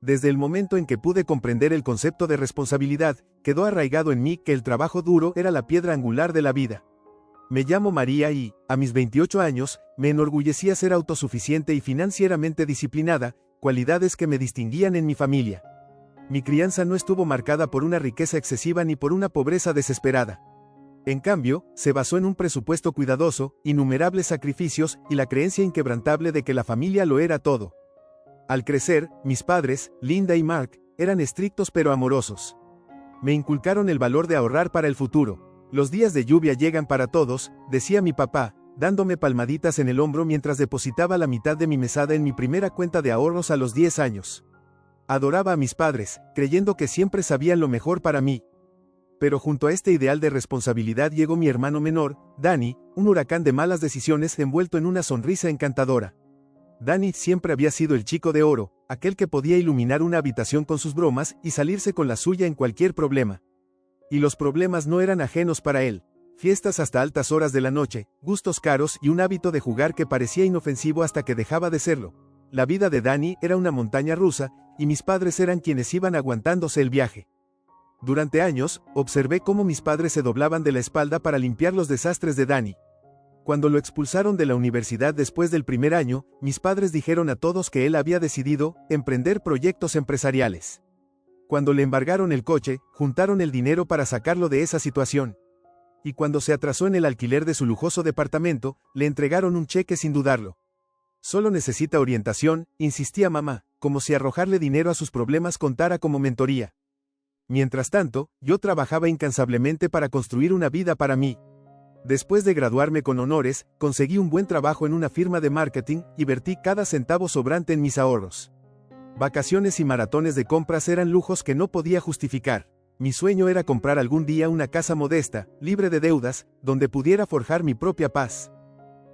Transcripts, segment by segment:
Desde el momento en que pude comprender el concepto de responsabilidad, quedó arraigado en mí que el trabajo duro era la piedra angular de la vida. Me llamo María y, a mis 28 años, me enorgullecía ser autosuficiente y financieramente disciplinada, cualidades que me distinguían en mi familia. Mi crianza no estuvo marcada por una riqueza excesiva ni por una pobreza desesperada. En cambio, se basó en un presupuesto cuidadoso, innumerables sacrificios y la creencia inquebrantable de que la familia lo era todo. Al crecer, mis padres, Linda y Mark, eran estrictos pero amorosos. Me inculcaron el valor de ahorrar para el futuro. Los días de lluvia llegan para todos, decía mi papá, dándome palmaditas en el hombro mientras depositaba la mitad de mi mesada en mi primera cuenta de ahorros a los 10 años. Adoraba a mis padres, creyendo que siempre sabían lo mejor para mí. Pero junto a este ideal de responsabilidad llegó mi hermano menor, Danny, un huracán de malas decisiones envuelto en una sonrisa encantadora. Danny siempre había sido el chico de oro, aquel que podía iluminar una habitación con sus bromas y salirse con la suya en cualquier problema. Y los problemas no eran ajenos para él. Fiestas hasta altas horas de la noche, gustos caros y un hábito de jugar que parecía inofensivo hasta que dejaba de serlo. La vida de Danny era una montaña rusa, y mis padres eran quienes iban aguantándose el viaje. Durante años, observé cómo mis padres se doblaban de la espalda para limpiar los desastres de Danny. Cuando lo expulsaron de la universidad después del primer año, mis padres dijeron a todos que él había decidido emprender proyectos empresariales. Cuando le embargaron el coche, juntaron el dinero para sacarlo de esa situación. Y cuando se atrasó en el alquiler de su lujoso departamento, le entregaron un cheque sin dudarlo. Solo necesita orientación, insistía mamá, como si arrojarle dinero a sus problemas contara como mentoría. Mientras tanto, yo trabajaba incansablemente para construir una vida para mí. Después de graduarme con honores, conseguí un buen trabajo en una firma de marketing y vertí cada centavo sobrante en mis ahorros. Vacaciones y maratones de compras eran lujos que no podía justificar. Mi sueño era comprar algún día una casa modesta, libre de deudas, donde pudiera forjar mi propia paz.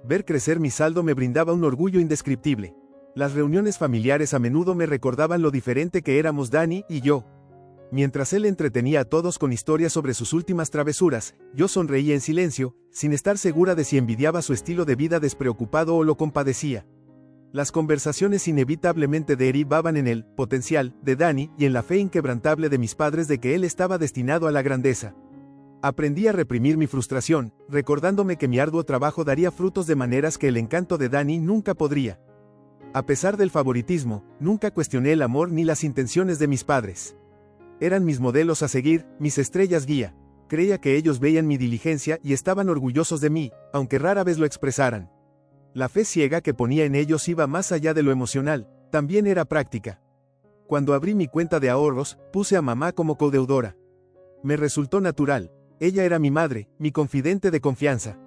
Ver crecer mi saldo me brindaba un orgullo indescriptible. Las reuniones familiares a menudo me recordaban lo diferente que éramos Danny y yo. Mientras él entretenía a todos con historias sobre sus últimas travesuras, yo sonreía en silencio, sin estar segura de si envidiaba su estilo de vida despreocupado o lo compadecía. Las conversaciones inevitablemente derivaban en el potencial de Danny y en la fe inquebrantable de mis padres de que él estaba destinado a la grandeza. Aprendí a reprimir mi frustración, recordándome que mi arduo trabajo daría frutos de maneras que el encanto de Danny nunca podría. A pesar del favoritismo, nunca cuestioné el amor ni las intenciones de mis padres. Eran mis modelos a seguir, mis estrellas guía. Creía que ellos veían mi diligencia y estaban orgullosos de mí, aunque rara vez lo expresaran. La fe ciega que ponía en ellos iba más allá de lo emocional, también era práctica. Cuando abrí mi cuenta de ahorros, puse a mamá como codeudora. Me resultó natural, ella era mi madre, mi confidente de confianza.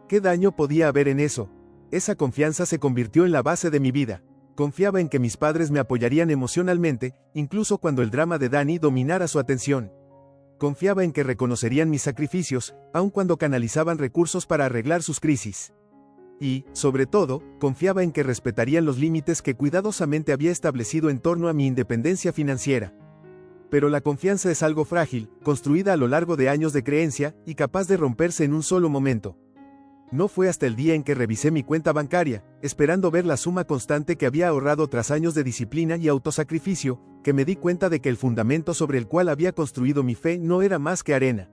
¿Qué daño podía haber en eso? Esa confianza se convirtió en la base de mi vida. Confiaba en que mis padres me apoyarían emocionalmente, incluso cuando el drama de Danny dominara su atención. Confiaba en que reconocerían mis sacrificios, aun cuando canalizaban recursos para arreglar sus crisis. Y, sobre todo, confiaba en que respetarían los límites que cuidadosamente había establecido en torno a mi independencia financiera. Pero la confianza es algo frágil, construida a lo largo de años de creencia, y capaz de romperse en un solo momento. No fue hasta el día en que revisé mi cuenta bancaria, esperando ver la suma constante que había ahorrado tras años de disciplina y autosacrificio, que me di cuenta de que el fundamento sobre el cual había construido mi fe no era más que arena.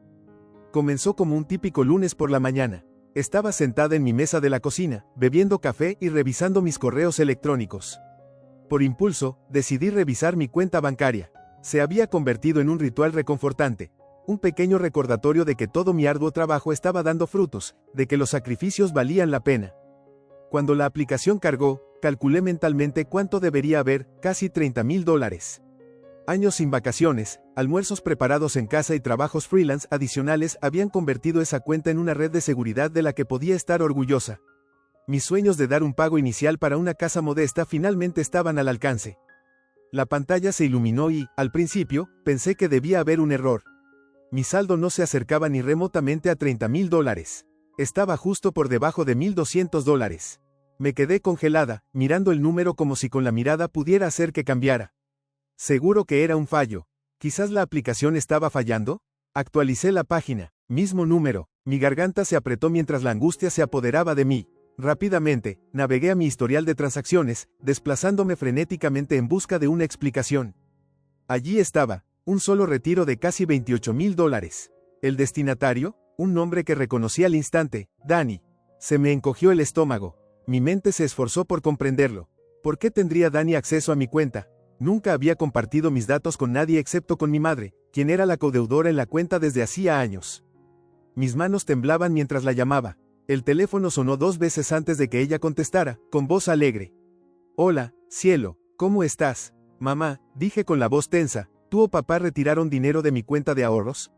Comenzó como un típico lunes por la mañana. Estaba sentada en mi mesa de la cocina, bebiendo café y revisando mis correos electrónicos. Por impulso, decidí revisar mi cuenta bancaria. Se había convertido en un ritual reconfortante. Un pequeño recordatorio de que todo mi arduo trabajo estaba dando frutos, de que los sacrificios valían la pena. Cuando la aplicación cargó, calculé mentalmente cuánto debería haber, casi $30,000. Años sin vacaciones, almuerzos preparados en casa y trabajos freelance adicionales habían convertido esa cuenta en una red de seguridad de la que podía estar orgullosa. Mis sueños de dar un pago inicial para una casa modesta finalmente estaban al alcance. La pantalla se iluminó y, al principio, pensé que debía haber un error. Mi saldo no se acercaba ni remotamente a $30,000. Estaba justo por debajo de $1,200. Me quedé congelada, mirando el número como si con la mirada pudiera hacer que cambiara. Seguro que era un fallo. ¿Quizás la aplicación estaba fallando? Actualicé la página. Mismo número. Mi garganta se apretó mientras la angustia se apoderaba de mí. Rápidamente, navegué a mi historial de transacciones, desplazándome frenéticamente en busca de una explicación. Allí estaba, un solo retiro de casi $28,000. El destinatario, un nombre que reconocí al instante, Dani. Se me encogió el estómago. Mi mente se esforzó por comprenderlo. ¿Por qué tendría Dani acceso a mi cuenta? Nunca había compartido mis datos con nadie excepto con mi madre, quien era la codeudora en la cuenta desde hacía años. Mis manos temblaban mientras la llamaba. El teléfono sonó 2 veces antes de que ella contestara, con voz alegre. Hola, cielo, ¿cómo estás? Mamá, dije con la voz tensa, ¿tú o papá retiraron dinero de mi cuenta de ahorros?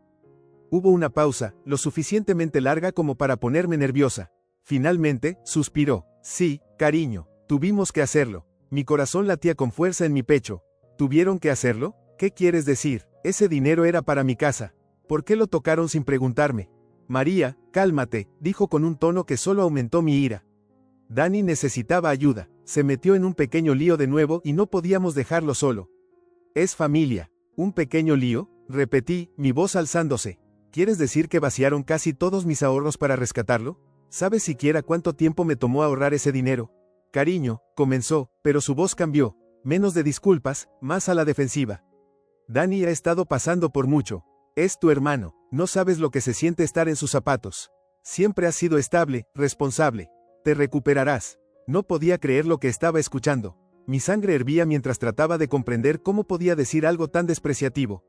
Hubo una pausa, lo suficientemente larga como para ponerme nerviosa. Finalmente, suspiró. Sí, cariño, tuvimos que hacerlo. Mi corazón latía con fuerza en mi pecho. ¿Tuvieron que hacerlo? ¿Qué quieres decir? Ese dinero era para mi casa. ¿Por qué lo tocaron sin preguntarme? María, cálmate, dijo con un tono que solo aumentó mi ira. Dani necesitaba ayuda, se metió en un pequeño lío de nuevo y no podíamos dejarlo solo. Es familia. ¿Un pequeño lío? Repetí, mi voz alzándose. ¿Quieres decir que vaciaron casi todos mis ahorros para rescatarlo? ¿Sabes siquiera cuánto tiempo me tomó ahorrar ese dinero? Cariño, comenzó, pero su voz cambió, menos de disculpas, más a la defensiva. Dani ha estado pasando por mucho. Es tu hermano, no sabes lo que se siente estar en sus zapatos. Siempre has sido estable, responsable. Te recuperarás. No podía creer lo que estaba escuchando. Mi sangre hervía mientras trataba de comprender cómo podía decir algo tan despreciativo.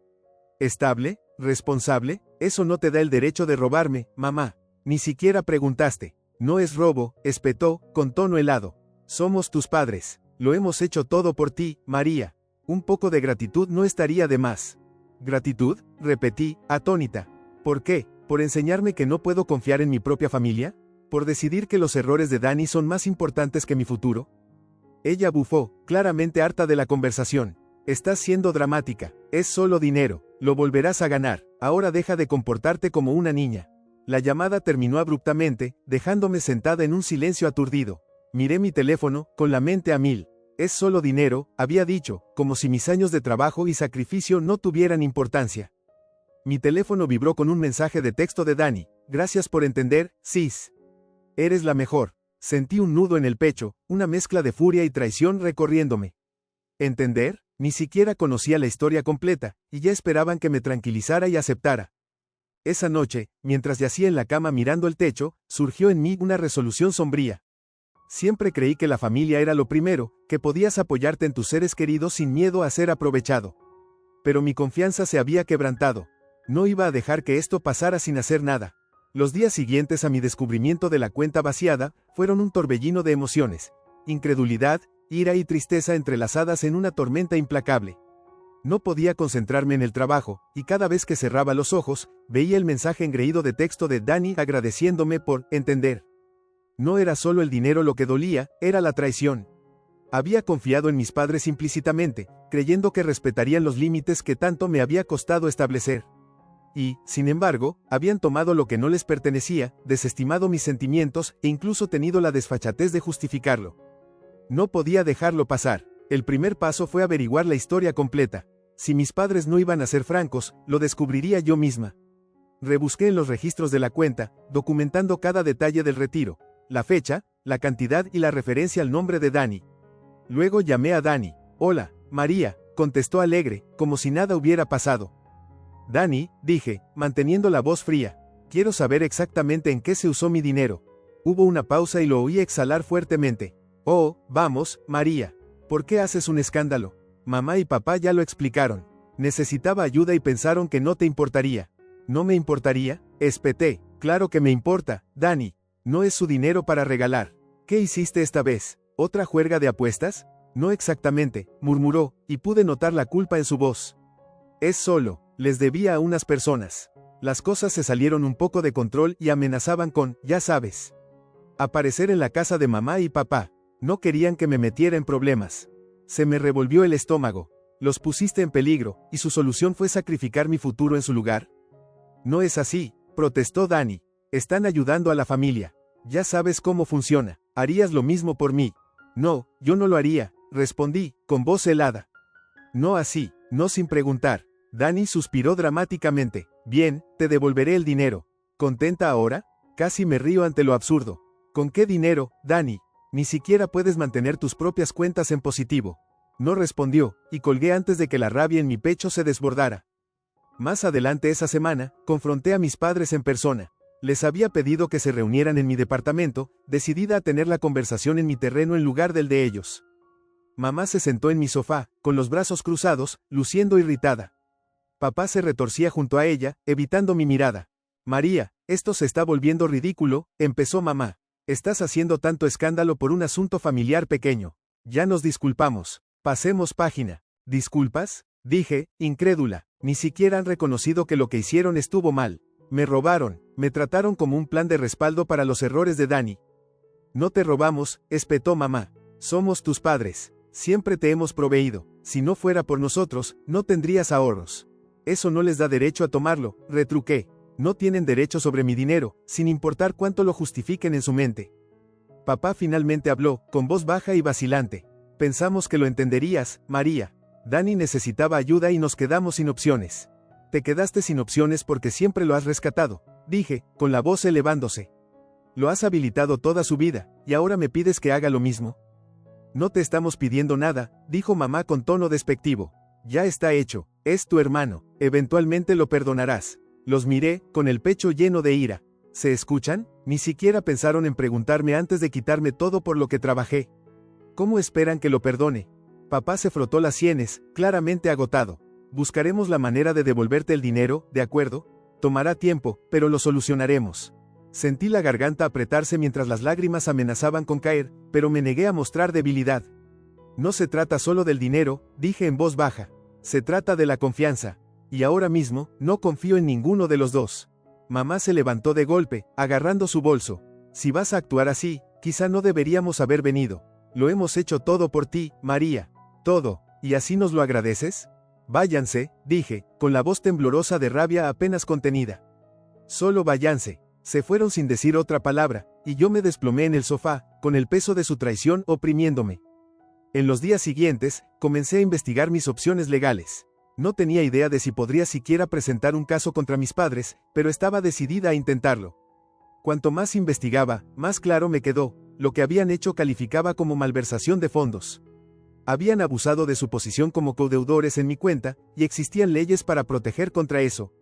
¿Estable? ¿Responsable? Eso no te da el derecho de robarme, mamá. Ni siquiera preguntaste. No es robo, espetó, con tono helado. Somos tus padres. Lo hemos hecho todo por ti, María. Un poco de gratitud no estaría de más. ¿Gratitud? Repetí, atónita. ¿Por qué? ¿Por enseñarme que no puedo confiar en mi propia familia? ¿Por decidir que los errores de Dani son más importantes que mi futuro? Ella bufó, claramente harta de la conversación. Estás siendo dramática. Es solo dinero. Lo volverás a ganar. Ahora deja de comportarte como una niña. La llamada terminó abruptamente, dejándome sentada en un silencio aturdido. Miré mi teléfono, con la mente a mil. Es solo dinero, había dicho, como si mis años de trabajo y sacrificio no tuvieran importancia. Mi teléfono vibró con un mensaje de texto de Dani. Gracias por entender, sis. Eres la mejor. Sentí un nudo en el pecho, una mezcla de furia y traición recorriéndome. ¿Entender? Ni siquiera conocía la historia completa, y ya esperaban que me tranquilizara y aceptara. Esa noche, mientras yacía en la cama mirando el techo, surgió en mí una resolución sombría. Siempre creí que la familia era lo primero, que podías apoyarte en tus seres queridos sin miedo a ser aprovechado. Pero mi confianza se había quebrantado. No iba a dejar que esto pasara sin hacer nada. Los días siguientes a mi descubrimiento de la cuenta vaciada, fueron un torbellino de emociones. Incredulidad, ira y tristeza entrelazadas en una tormenta implacable. No podía concentrarme en el trabajo, y cada vez que cerraba los ojos, veía el mensaje engreído de texto de Dani agradeciéndome por entender. No era solo el dinero lo que dolía, era la traición. Había confiado en mis padres implícitamente, creyendo que respetarían los límites que tanto me había costado establecer. Y, sin embargo, habían tomado lo que no les pertenecía, desestimado mis sentimientos e incluso tenido la desfachatez de justificarlo. No podía dejarlo pasar. El primer paso fue averiguar la historia completa. Si mis padres no iban a ser francos, lo descubriría yo misma. Rebusqué en los registros de la cuenta, documentando cada detalle del retiro. La fecha, la cantidad y la referencia al nombre de Dani. Luego llamé a Dani. Hola, María, contestó alegre, como si nada hubiera pasado. Dani, dije, manteniendo la voz fría. Quiero saber exactamente en qué se usó mi dinero. Hubo una pausa y lo oí exhalar fuertemente. Oh, vamos, María. ¿Por qué haces un escándalo? Mamá y papá ya lo explicaron. Necesitaba ayuda y pensaron que no te importaría. ¿No me importaría? Espeté. Claro que me importa, Dani. No es su dinero para regalar. ¿Qué hiciste esta vez? ¿Otra juerga de apuestas? No exactamente, murmuró, y pude notar la culpa en su voz. Es solo, les debía a unas personas. Las cosas se salieron un poco de control y amenazaban con, ya sabes, aparecer en la casa de mamá y papá. No querían que me metiera en problemas. Se me revolvió el estómago. Los pusiste en peligro, y su solución fue sacrificar mi futuro en su lugar. No es así, protestó Dani. Están ayudando a la familia. Ya sabes cómo funciona. ¿Harías lo mismo por mí? No, yo no lo haría, respondí, con voz helada. No así, no sin preguntar. Dani suspiró dramáticamente. Bien, te devolveré el dinero. ¿Contenta ahora? Casi me río ante lo absurdo. ¿Con qué dinero, Dani? Ni siquiera puedes mantener tus propias cuentas en positivo. No respondió, y colgué antes de que la rabia en mi pecho se desbordara. Más adelante esa semana, confronté a mis padres en persona. Les había pedido que se reunieran en mi departamento, decidida a tener la conversación en mi terreno en lugar del de ellos. Mamá se sentó en mi sofá, con los brazos cruzados, luciendo irritada. Papá se retorcía junto a ella, evitando mi mirada. María, esto se está volviendo ridículo, empezó mamá. Estás haciendo tanto escándalo por un asunto familiar pequeño. Ya nos disculpamos. Pasemos página. ¿Disculpas? Dije, incrédula. Ni siquiera han reconocido que lo que hicieron estuvo mal. Me robaron, me trataron como un plan de respaldo para los errores de Dani. No te robamos, espetó mamá. Somos tus padres. Siempre te hemos proveído. Si no fuera por nosotros, no tendrías ahorros. Eso no les da derecho a tomarlo, retruqué. No tienen derecho sobre mi dinero, sin importar cuánto lo justifiquen en su mente. Papá finalmente habló, con voz baja y vacilante. Pensamos que lo entenderías, María. Dani necesitaba ayuda y nos quedamos sin opciones. Te quedaste sin opciones porque siempre lo has rescatado, dije, con la voz elevándose. Lo has habilitado toda su vida, y ahora me pides que haga lo mismo. No te estamos pidiendo nada, dijo mamá con tono despectivo. Ya está hecho, es tu hermano, eventualmente lo perdonarás. Los miré, con el pecho lleno de ira. ¿Se escuchan? Ni siquiera pensaron en preguntarme antes de quitarme todo por lo que trabajé. ¿Cómo esperan que lo perdone? Papá se frotó las sienes, claramente agotado. Buscaremos la manera de devolverte el dinero, ¿de acuerdo? Tomará tiempo, pero lo solucionaremos. Sentí la garganta apretarse mientras las lágrimas amenazaban con caer, pero me negué a mostrar debilidad. No se trata solo del dinero, dije en voz baja. Se trata de la confianza. Y ahora mismo, no confío en ninguno de los dos. Mamá se levantó de golpe, agarrando su bolso. Si vas a actuar así, quizá no deberíamos haber venido. Lo hemos hecho todo por ti, María. Todo. ¿Y así nos lo agradeces? Váyanse, dije, con la voz temblorosa de rabia apenas contenida. Solo váyanse. Se fueron sin decir otra palabra, y yo me desplomé en el sofá, con el peso de su traición oprimiéndome. En los días siguientes, comencé a investigar mis opciones legales. No tenía idea de si podría siquiera presentar un caso contra mis padres, pero estaba decidida a intentarlo. Cuanto más investigaba, más claro me quedó, lo que habían hecho calificaba como malversación de fondos. Habían abusado de su posición como codeudores en mi cuenta, y existían leyes para proteger contra eso.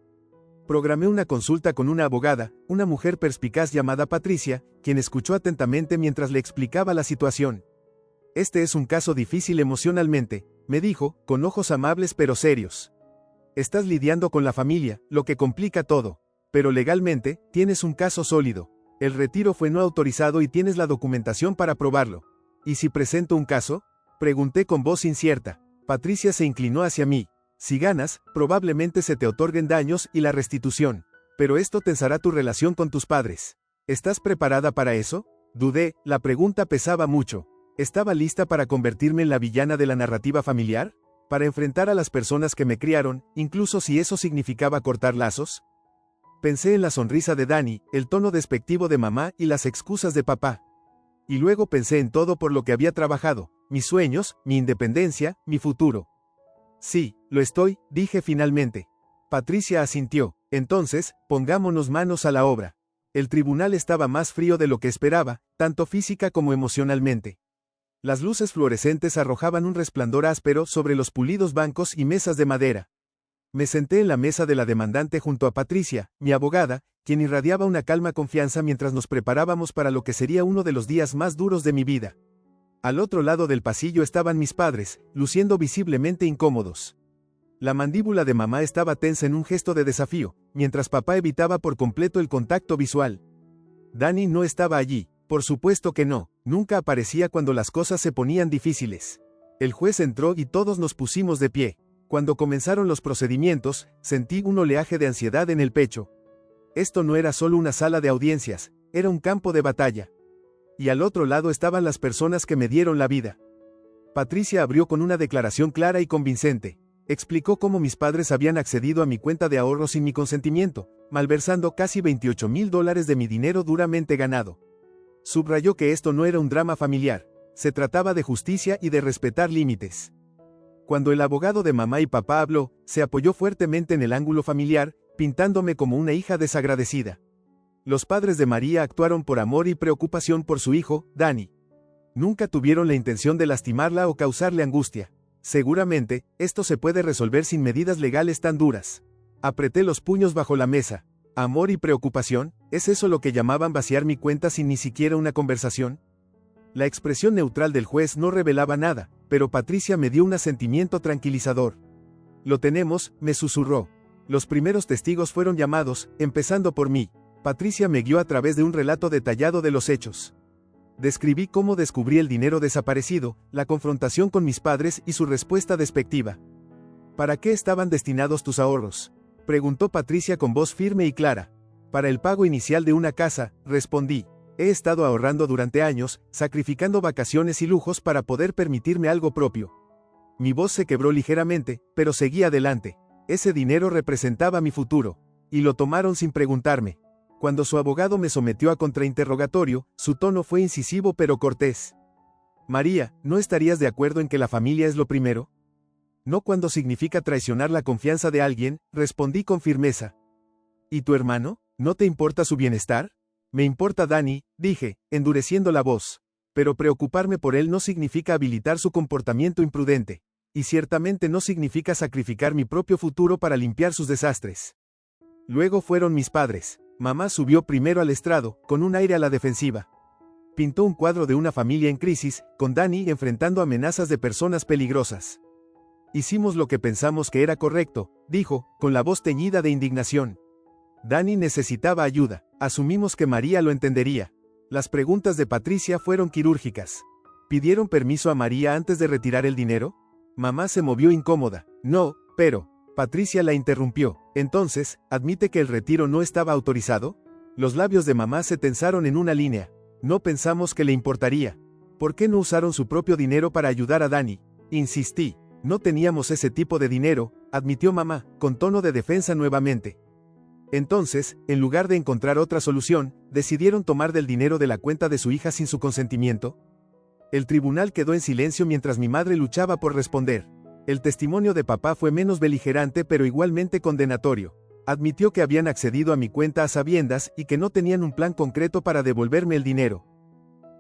Programé una consulta con una abogada, una mujer perspicaz llamada Patricia, quien escuchó atentamente mientras le explicaba la situación. Este es un caso difícil emocionalmente, me dijo, con ojos amables pero serios. Estás lidiando con la familia, lo que complica todo. Pero legalmente, tienes un caso sólido. El retiro fue no autorizado y tienes la documentación para probarlo. ¿Y si presento un caso? Pregunté con voz incierta. Patricia se inclinó hacia mí. Si ganas, probablemente se te otorguen daños y la restitución. Pero esto tensará tu relación con tus padres. ¿Estás preparada para eso? Dudé, la pregunta pesaba mucho. ¿Estaba lista para convertirme en la villana de la narrativa familiar? ¿Para enfrentar a las personas que me criaron, incluso si eso significaba cortar lazos? Pensé en la sonrisa de Dani, el tono despectivo de mamá y las excusas de papá. Y luego pensé en todo por lo que había trabajado, mis sueños, mi independencia, mi futuro. Sí, lo estoy, dije finalmente. Patricia asintió. Entonces, pongámonos manos a la obra. El tribunal estaba más frío de lo que esperaba, tanto física como emocionalmente. Las luces fluorescentes arrojaban un resplandor áspero sobre los pulidos bancos y mesas de madera. Me senté en la mesa de la demandante junto a Patricia, mi abogada, quien irradiaba una calma confianza mientras nos preparábamos para lo que sería uno de los días más duros de mi vida. Al otro lado del pasillo estaban mis padres, luciendo visiblemente incómodos. La mandíbula de mamá estaba tensa en un gesto de desafío, mientras papá evitaba por completo el contacto visual. Dani no estaba allí, por supuesto que no, nunca aparecía cuando las cosas se ponían difíciles. El juez entró y todos nos pusimos de pie. Cuando comenzaron los procedimientos, sentí un oleaje de ansiedad en el pecho. Esto no era solo una sala de audiencias, era un campo de batalla. Y al otro lado estaban las personas que me dieron la vida. Patricia abrió con una declaración clara y convincente. Explicó cómo mis padres habían accedido a mi cuenta de ahorros sin mi consentimiento, malversando casi $28,000 de mi dinero duramente ganado. Subrayó que esto no era un drama familiar, se trataba de justicia y de respetar límites. Cuando el abogado de mamá y papá habló, se apoyó fuertemente en el ángulo familiar, pintándome como una hija desagradecida. Los padres de María actuaron por amor y preocupación por su hijo, Dani. Nunca tuvieron la intención de lastimarla o causarle angustia. Seguramente, esto se puede resolver sin medidas legales tan duras. Apreté los puños bajo la mesa. ¿Amor y preocupación? ¿Es eso lo que llamaban vaciar mi cuenta sin ni siquiera una conversación? La expresión neutral del juez no revelaba nada, pero Patricia me dio un asentimiento tranquilizador. Lo tenemos, me susurró. Los primeros testigos fueron llamados, empezando por mí. Patricia me guió a través de un relato detallado de los hechos. Describí cómo descubrí el dinero desaparecido, la confrontación con mis padres y su respuesta despectiva. ¿Para qué estaban destinados tus ahorros?, preguntó Patricia con voz firme y clara. Para el pago inicial de una casa, respondí. He estado ahorrando durante años, sacrificando vacaciones y lujos para poder permitirme algo propio. Mi voz se quebró ligeramente, pero seguí adelante. Ese dinero representaba mi futuro, y lo tomaron sin preguntarme. Cuando su abogado me sometió a contrainterrogatorio, su tono fue incisivo pero cortés. María, ¿no estarías de acuerdo en que la familia es lo primero? No cuando significa traicionar la confianza de alguien, respondí con firmeza. ¿Y tu hermano? ¿No te importa su bienestar? Me importa Dani, dije, endureciendo la voz. Pero preocuparme por él no significa habilitar su comportamiento imprudente. Y ciertamente no significa sacrificar mi propio futuro para limpiar sus desastres. Luego fueron mis padres. Mamá subió primero al estrado, con un aire a la defensiva. Pintó un cuadro de una familia en crisis, con Dani enfrentando amenazas de personas peligrosas. Hicimos lo que pensamos que era correcto, dijo, con la voz teñida de indignación. Dani necesitaba ayuda, asumimos que María lo entendería. Las preguntas de Patricia fueron quirúrgicas. ¿Pidieron permiso a María antes de retirar el dinero? Mamá se movió incómoda. No, pero... Patricia la interrumpió. Entonces, ¿admite que el retiro no estaba autorizado? Los labios de mamá se tensaron en una línea. No pensamos que le importaría. ¿Por qué no usaron su propio dinero para ayudar a Dani? Insistí. No teníamos ese tipo de dinero, admitió mamá, con tono de defensa nuevamente. Entonces, en lugar de encontrar otra solución, decidieron tomar del dinero de la cuenta de su hija sin su consentimiento. El tribunal quedó en silencio mientras mi madre luchaba por responder. El testimonio de papá fue menos beligerante pero igualmente condenatorio. Admitió que habían accedido a mi cuenta a sabiendas y que no tenían un plan concreto para devolverme el dinero.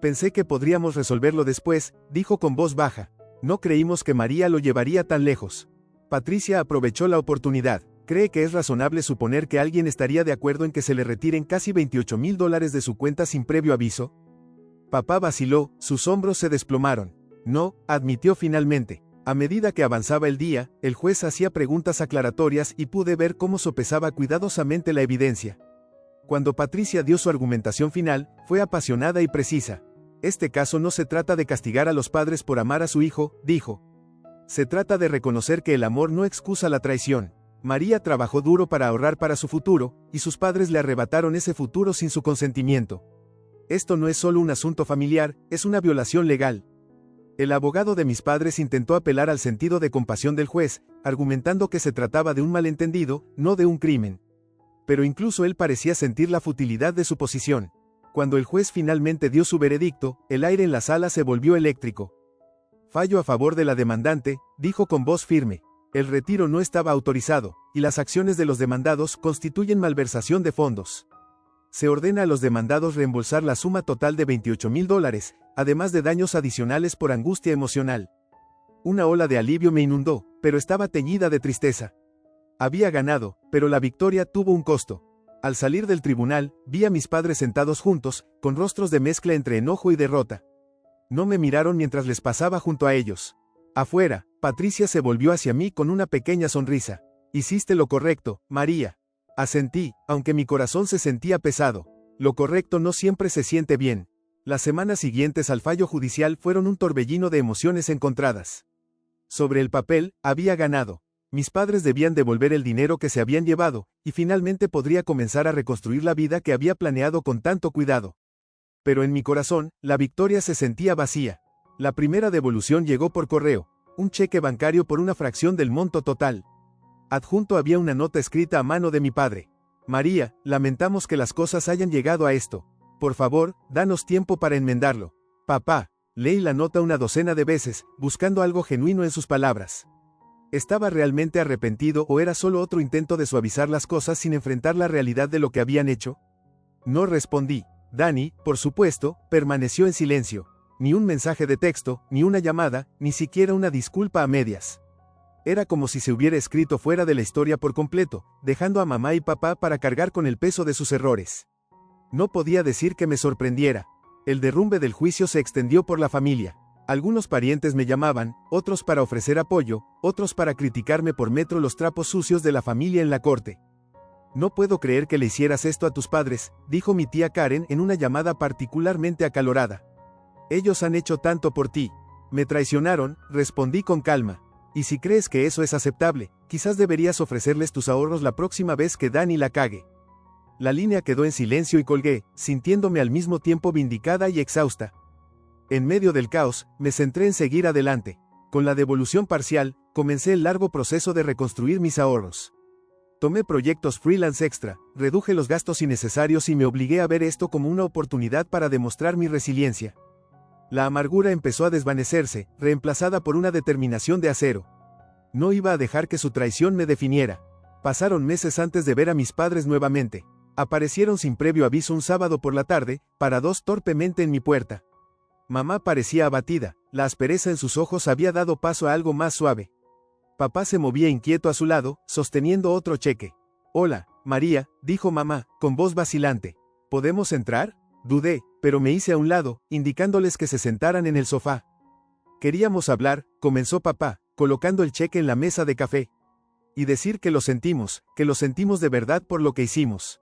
Pensé que podríamos resolverlo después, dijo con voz baja. No creímos que María lo llevaría tan lejos. Patricia aprovechó la oportunidad. ¿Cree que es razonable suponer que alguien estaría de acuerdo en que se le retiren casi $28,000 de su cuenta sin previo aviso? Papá vaciló, sus hombros se desplomaron. No, admitió finalmente. A medida que avanzaba el día, el juez hacía preguntas aclaratorias y pude ver cómo sopesaba cuidadosamente la evidencia. Cuando Patricia dio su argumentación final, fue apasionada y precisa. Este caso no se trata de castigar a los padres por amar a su hijo, dijo. Se trata de reconocer que el amor no excusa la traición. María trabajó duro para ahorrar para su futuro, y sus padres le arrebataron ese futuro sin su consentimiento. Esto no es solo un asunto familiar, es una violación legal. El abogado de mis padres intentó apelar al sentido de compasión del juez, argumentando que se trataba de un malentendido, no de un crimen. Pero incluso él parecía sentir la futilidad de su posición. Cuando el juez finalmente dio su veredicto, el aire en la sala se volvió eléctrico. Fallo a favor de la demandante, dijo con voz firme. El retiro no estaba autorizado, y las acciones de los demandados constituyen malversación de fondos. Se ordena a los demandados reembolsar la suma total de $28,000, además de daños adicionales por angustia emocional. Una ola de alivio me inundó, pero estaba teñida de tristeza. Había ganado, pero la victoria tuvo un costo. Al salir del tribunal, vi a mis padres sentados juntos, con rostros de mezcla entre enojo y derrota. No me miraron mientras les pasaba junto a ellos. Afuera, Patricia se volvió hacia mí con una pequeña sonrisa. Hiciste lo correcto, María. Asentí, aunque mi corazón se sentía pesado. Lo correcto no siempre se siente bien. Las semanas siguientes al fallo judicial fueron un torbellino de emociones encontradas. Sobre el papel, había ganado. Mis padres debían devolver el dinero que se habían llevado, y finalmente podría comenzar a reconstruir la vida que había planeado con tanto cuidado. Pero en mi corazón, la victoria se sentía vacía. La primera devolución llegó por correo, un cheque bancario por una fracción del monto total. Adjunto había una nota escrita a mano de mi padre. María, lamentamos que las cosas hayan llegado a esto. Por favor, danos tiempo para enmendarlo. Papá, leí la nota una docena de veces, buscando algo genuino en sus palabras. ¿Estaba realmente arrepentido o era solo otro intento de suavizar las cosas sin enfrentar la realidad de lo que habían hecho? No respondí. Dani, por supuesto, permaneció en silencio. Ni un mensaje de texto, ni una llamada, ni siquiera una disculpa a medias. Era como si se hubiera escrito fuera de la historia por completo, dejando a mamá y papá para cargar con el peso de sus errores. No podía decir que me sorprendiera. El derrumbe del juicio se extendió por la familia. Algunos parientes me llamaban, otros para ofrecer apoyo, otros para criticarme por meter los trapos sucios de la familia en la corte. No puedo creer que le hicieras esto a tus padres, dijo mi tía Karen en una llamada particularmente acalorada. Ellos han hecho tanto por ti. Me traicionaron, respondí con calma. Y si crees que eso es aceptable, quizás deberías ofrecerles tus ahorros la próxima vez que Dani la cague. La línea quedó en silencio y colgué, sintiéndome al mismo tiempo vindicada y exhausta. En medio del caos, me centré en seguir adelante. Con la devolución parcial, comencé el largo proceso de reconstruir mis ahorros. Tomé proyectos freelance extra, reduje los gastos innecesarios y me obligué a ver esto como una oportunidad para demostrar mi resiliencia. La amargura empezó a desvanecerse, reemplazada por una determinación de acero. No iba a dejar que su traición me definiera. Pasaron meses antes de ver a mis padres nuevamente. Aparecieron sin previo aviso un sábado por la tarde, parados torpemente en mi puerta. Mamá parecía abatida, la aspereza en sus ojos había dado paso a algo más suave. Papá se movía inquieto a su lado, sosteniendo otro cheque. «Hola, María», dijo mamá, con voz vacilante. «¿Podemos entrar?» Dudé, pero me hice a un lado, indicándoles que se sentaran en el sofá. «Queríamos hablar», comenzó papá, colocando el cheque en la mesa de café. «Y decir que lo sentimos de verdad por lo que hicimos.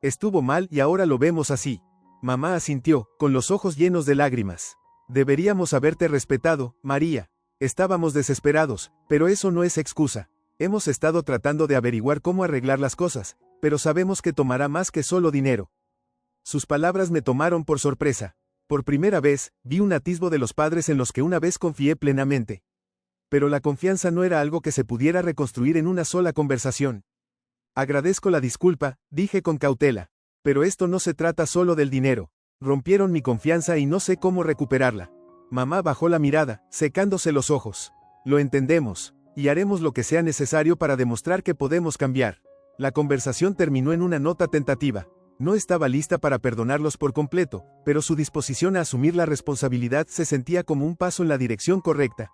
Estuvo mal y ahora lo vemos así». Mamá asintió, con los ojos llenos de lágrimas. «Deberíamos haberte respetado, María. Estábamos desesperados, pero eso no es excusa. Hemos estado tratando de averiguar cómo arreglar las cosas, pero sabemos que tomará más que solo dinero». Sus palabras me tomaron por sorpresa. Por primera vez, vi un atisbo de los padres en los que una vez confié plenamente. Pero la confianza no era algo que se pudiera reconstruir en una sola conversación. «Agradezco la disculpa», dije con cautela. «Pero esto no se trata solo del dinero. Rompieron mi confianza y no sé cómo recuperarla». Mamá bajó la mirada, secándose los ojos. «Lo entendemos, y haremos lo que sea necesario para demostrar que podemos cambiar». La conversación terminó en una nota tentativa. No estaba lista para perdonarlos por completo, pero su disposición a asumir la responsabilidad se sentía como un paso en la dirección correcta.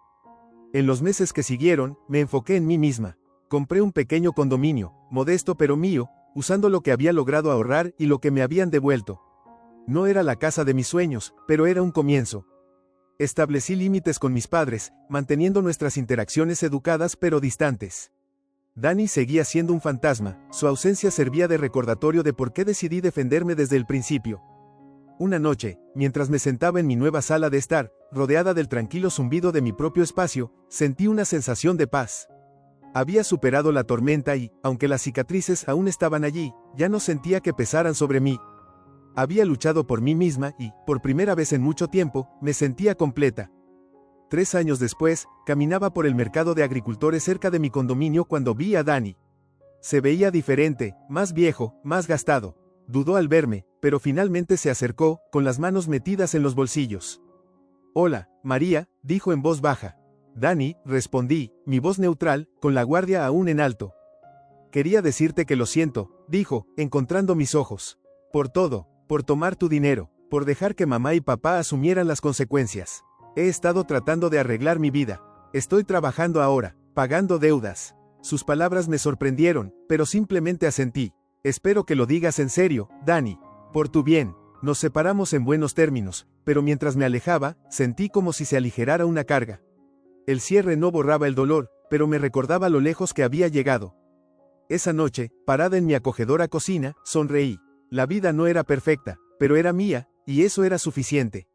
En los meses que siguieron, me enfoqué en mí misma. Compré un pequeño condominio, modesto pero mío, usando lo que había logrado ahorrar y lo que me habían devuelto. No era la casa de mis sueños, pero era un comienzo. Establecí límites con mis padres, manteniendo nuestras interacciones educadas pero distantes. Dani seguía siendo un fantasma, su ausencia servía de recordatorio de por qué decidí defenderme desde el principio. Una noche, mientras me sentaba en mi nueva sala de estar, rodeada del tranquilo zumbido de mi propio espacio, sentí una sensación de paz. Había superado la tormenta y, aunque las cicatrices aún estaban allí, ya no sentía que pesaran sobre mí. Había luchado por mí misma y, por primera vez en mucho tiempo, me sentía completa. 3 años después, caminaba por el mercado de agricultores cerca de mi condominio cuando vi a Dani. Se veía diferente, más viejo, más gastado. Dudó al verme, pero finalmente se acercó, con las manos metidas en los bolsillos. «Hola, María», dijo en voz baja. «Dani», respondí, mi voz neutral, con la guardia aún en alto. «Quería decirte que lo siento», dijo, encontrando mis ojos. «Por todo, por tomar tu dinero, por dejar que mamá y papá asumieran las consecuencias. He estado tratando de arreglar mi vida. Estoy trabajando ahora, pagando deudas». Sus palabras me sorprendieron, pero simplemente asentí. «Espero que lo digas en serio, Dani. Por tu bien». Nos separamos en buenos términos, pero mientras me alejaba, sentí como si se aligerara una carga. El cierre no borraba el dolor, pero me recordaba lo lejos que había llegado. Esa noche, parada en mi acogedora cocina, sonreí. La vida no era perfecta, pero era mía, y eso era suficiente.